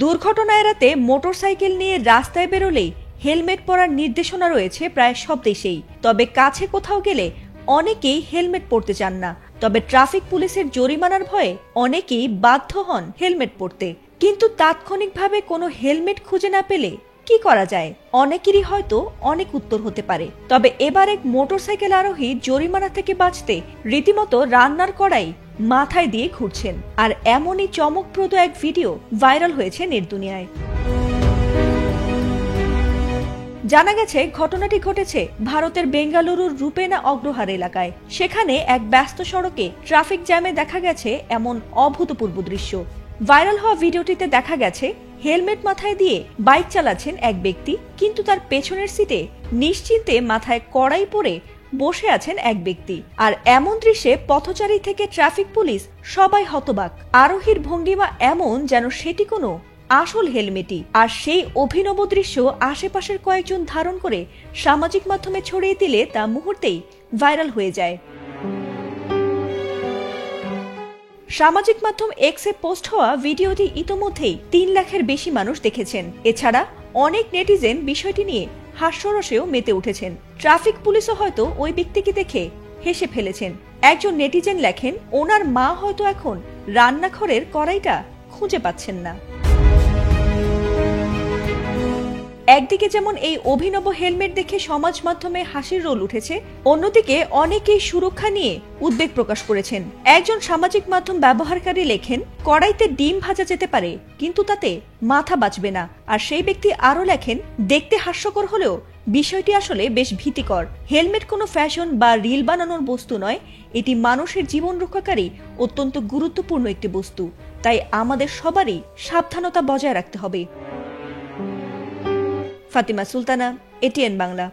দুর্ঘটনা এড়াতে মোটরসাইকেল নিয়ে রাস্তায় বেরোলেই হেলমেট পরার নির্দেশনা রয়েছে প্রায় সব দেশেই। তবে কাছে কোথাও গেলে অনেকেই হেলমেট পরতে চান না। তবে ট্রাফিক পুলিশের জরিমানার ভয়ে অনেকেই বাধ্য হন হেলমেট পরতে। কিন্তু তাৎক্ষণিকভাবে কোনো হেলমেট খুঁজে না পেলে কি করা যায়? অনেকেরই হয়তো অনেক উত্তর হতে পারে। তবে এবার এক মোটরসাইকেল আরোহী জরিমানা থেকে বাঁচতে রীতিমতো রান্নার কড়াই মাথায় দিয়ে ঘুরছেন। আর এমনই চমকপ্রদ এক ভিডিও ভাইরাল হয়েছে নেট দুনিয়ায়। জানা গেছে ঘটনাটি ঘটেছে ভারতের বেঙ্গালুরুর রূপেনা অগ্রহার এলাকায়। সেখানে এক ব্যস্ত সড়কে ট্রাফিক জ্যামে দেখা গেছে এমন অভূতপূর্ব দৃশ্য। ভাইরাল হওয়া ভিডিওটিতে দেখা গেছে হেলমেট মাথায় দিয়ে বাইক চালাচ্ছেন এক ব্যক্তি, কিন্তু তার পেছনের সিটে নিশ্চিন্তে মাথায় কড়াই পরে বসে আছেন এক ব্যক্তি। আর এমন দৃশ্যে পথচারী থেকে ট্রাফিক পুলিশ সবাই হতবাক। আরোহীর ভঙ্গিমা এমন যেন সেটি কোনো আসল হেলমেটই। আর সেই অভিনব দৃশ্য আশেপাশের কয়েকজন ধারণ করে সামাজিক মাধ্যমে ছড়িয়ে দিলে তা মুহূর্তেই ভাইরাল হয়ে যায়। সামাজিক মাধ্যম এক্সে পোস্ট হওয়া ভিডিওটি ইতোমধ্যেই 3 লাখের বেশি মানুষ দেখেছেন। এছাড়া অনেক নেটিজেন বিষয়টি নিয়ে হাস্যরসেও মেতে উঠেছেন। ট্রাফিক পুলিশও হয়তো ওই ব্যক্তিকে দেখে হেসে ফেলেছেন। একজন নেটিজেন লেখেন, ওনার মা হয়তো এখন রান্নাঘরের কড়াইটা খুঁজে পাচ্ছেন না। একদিকে যেমন এই অভিনব হেলমেট দেখে সমাজ মাধ্যমে হাসির রোল উঠেছে, অন্যদিকে অনেকেই সুরক্ষা নিয়ে উদ্বেগ প্রকাশ করেছেন। একজন সামাজিক মাধ্যম ব্যবহারকারী লেখেন, কড়াইতে ডিম ভাজা যেতে পারে, কিন্তু তাতে মাথা বাঁচবে না। আর সেই ব্যক্তি আরো লেখেন, দেখতে হাস্যকর হলেও বিষয়টি আসলে বেশ ভীতিকর। হেলমেট কোনো ফ্যাশন বা রিল বানানোর বস্তু নয়, এটি মানুষের জীবন রক্ষাকারী অত্যন্ত গুরুত্বপূর্ণ একটি বস্তু। তাই আমাদের সবারই সাবধানতা বজায় রাখতে হবে। ফাতিমা সুলতানা, এটিএন বাংলা।